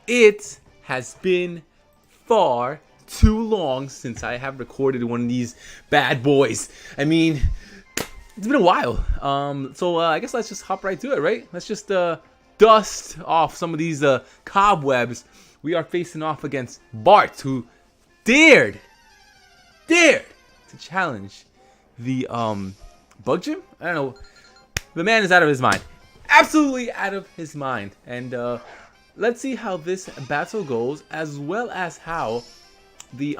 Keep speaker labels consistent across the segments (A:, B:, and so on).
A: It has been far too long since I have recorded one of these bad boys. I mean, it's been a while. So I guess let's just hop right to it, right? Let's just dust off some of these cobwebs. We are facing off against Bart, who dared to challenge the bug gym. I don't know. The man is out of his mind. Absolutely out of his mind. And let's see how this battle goes, as well as how the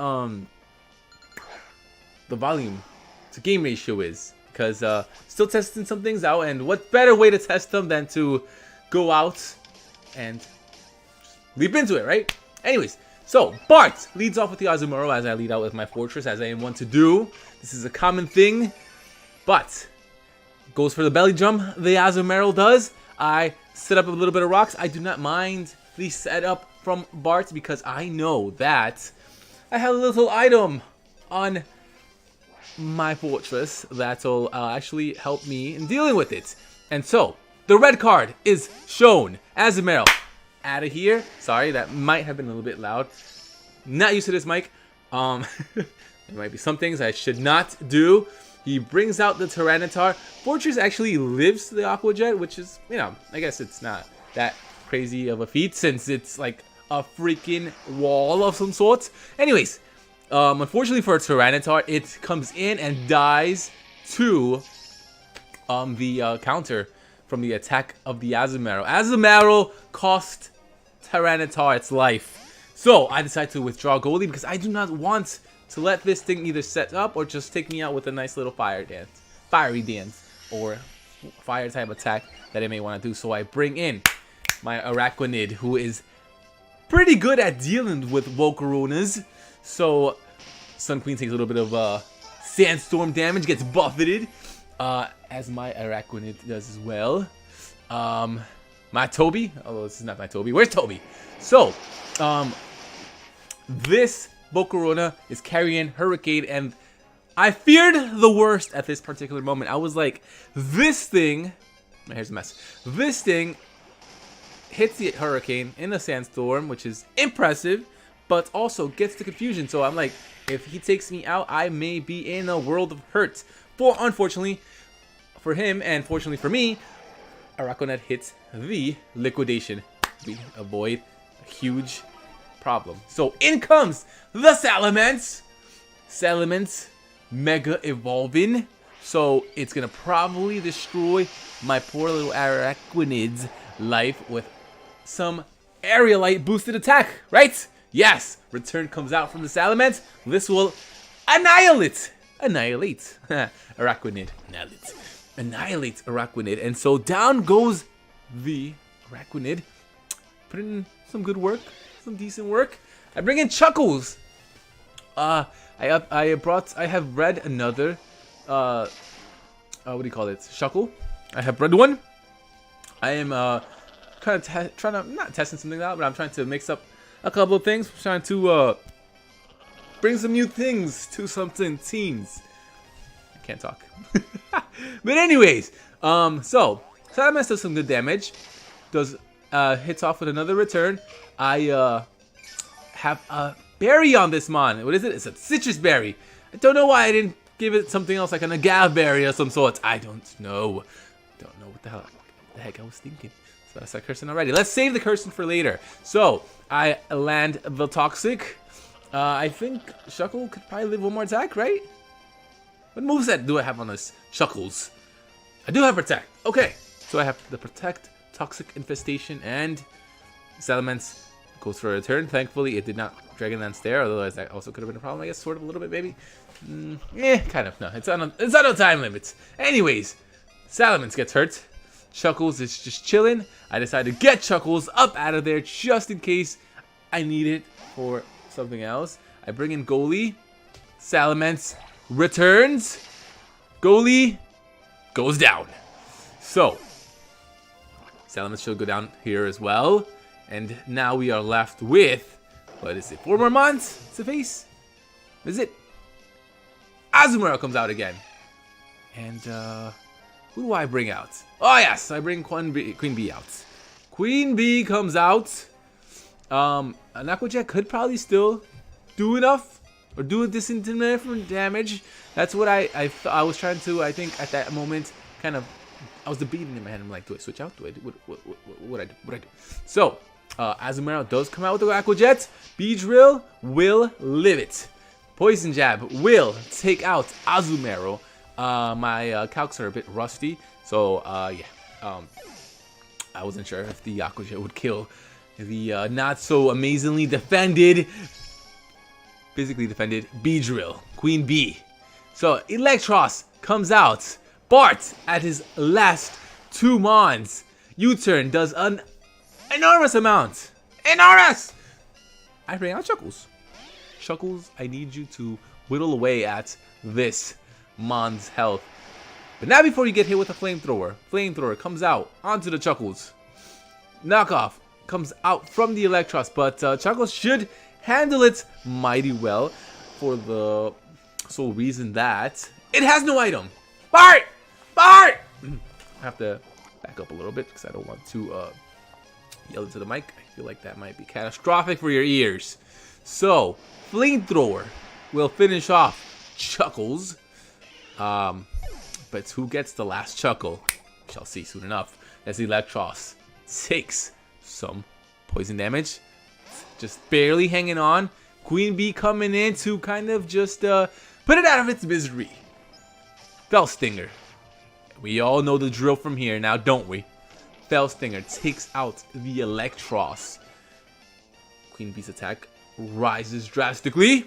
A: volume to game ratio is, because still testing some things out, and what better way to test them than to go out and just leap into it, right? Anyways, so Bart leads off with the Azumarill as I lead out with my fortress, as I am wont to do. This is a common thing, but goes for the belly jump. The Azumarill does. I set up a little bit of rocks. I do not mind the setup from Bart because I know that I have a little item on my fortress that'll actually help me in dealing with it. And so, the red card is shown. Azumarill, out of here. Sorry, that might have been a little bit loud. Not used to this mic. There might be some things I should not do. He brings out the Tyranitar. Fortress actually lives to the Aqua Jet, which is, you know, I guess it's not that crazy of a feat since it's like a freaking wall of some sort. Anyways, unfortunately for a Tyranitar, it comes in and dies to the counter from the attack of the Azumarill. Azumarill cost Tyranitar its life. So I decided to withdraw Goldie because I do not want to let this thing either set up or just take me out with a nice little fiery dance, or fire type attack that I may want to do. So I bring in my Araquanid, who is pretty good at dealing with Volcaronas. So Sun Queen takes a little bit of sandstorm damage, gets buffeted, as my Araquanid does as well. My Toby, although this is not my Toby. Where's Toby? So, this Volcarona is carrying Hurricane, and I feared the worst at this particular moment. I was like, this thing, here's a mess. This thing hits the Hurricane in a sandstorm, which is impressive, but also gets the confusion. So I'm like, if he takes me out, I may be in a world of hurt. For unfortunately for him, and fortunately for me, Araquanid hits the liquidation. We avoid a huge problem. So in comes the Salamence. Salamence Mega Evolving. So it's gonna probably destroy my poor little Araquanid's life with some Aerialite boosted attack, right? Yes! Return comes out from the Salamence. This will annihilate Araquanid. Annihilate Araquanid. And so down goes the Araquanid. Put in some good work, some decent work. I bring in Chuckles. I have bred another what do you call it? Shuckle. I have bred one. I am trying to not testing something out, but I'm trying to mix up a couple of things. I'm trying to bring some new things to something teams. I can't talk. But anyways, so Salamence does some good damage. Does hits off with another return. I have a berry on this mon. What is it? It's a citrus berry. I don't know why I didn't give it something else, like an agave berry or some sort. I don't know. Don't know what the heck I was thinking. So I start cursing already. Let's save the cursing for later. So I land the toxic. I think Shuckle could probably live one more attack, right? What moveset do I have on this Shuckles? I do have Protect. Okay. So I have the Protect, Toxic Infestation, and Salamence goes for a return. Thankfully, it did not Dragon Lance there. Otherwise, that also could have been a problem, I guess. Sort of a little bit, maybe. Kind of. No, it's on a time limit. Anyways, Salamence gets hurt. Chuckles is just chilling. I decided to get Chuckles up out of there just in case I need it for something else. I bring in Goalie. Salamence returns. Goalie goes down. So, Salamence should go down here as well. And now we are left with, what is it, 4 more months to face? Is it? Azumarill comes out again. And, who do I bring out? Oh yes, I bring Queen Bee out. Queen Bee comes out. An Aqua Jet could probably still do enough or do a decent different damage. That's what I was trying to, I think, at that moment, kind of, I was debating in my head. I'm like, do I switch out? Do I do what I do? What I do? So, Azumarill does come out with the Aqua Jet. Beedrill will live it. Poison Jab will take out Azumarill. My calcs are a bit rusty, so yeah. I wasn't sure if the Aqua Jet would kill the not so amazingly defended, physically defended Beedrill, Queen Bee. So Electros comes out. Bart at his last 2 mons. U-turn does an enormous amount. Enormous! I bring out Chuckles. Chuckles, I need you to whittle away at this mon's health. But not before you get hit with a flamethrower. Flamethrower comes out onto the Chuckles. Knockoff comes out from the Electros, but Chuckles should handle it mighty well for the sole reason that it has no item. Bart! Bart! I have to back up a little bit because I don't want to yell into the mic. I feel like that might be catastrophic for your ears. So, Flamethrower will finish off Chuckles. But who gets the last Chuckle? We shall see soon enough. As Electros takes some poison damage. Just barely hanging on. Queen Bee coming in to kind of just put it out of its misery. Fell Stinger. We all know the drill from here now, don't we? Fell Stinger takes out the Electros. Queen Bee's attack rises drastically.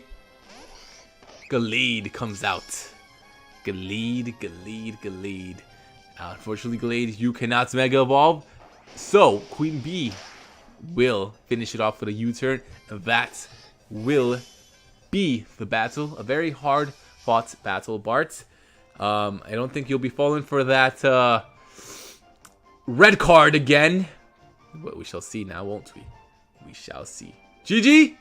A: Gallade comes out. Gallade. Unfortunately, Gallade, you cannot Mega Evolve. So, Queen Bee will finish it off with a U-turn. That will be the battle. A very hard-fought battle, Bart. I don't think you'll be falling for that red card again. But we shall see now, won't we? We shall see. GG!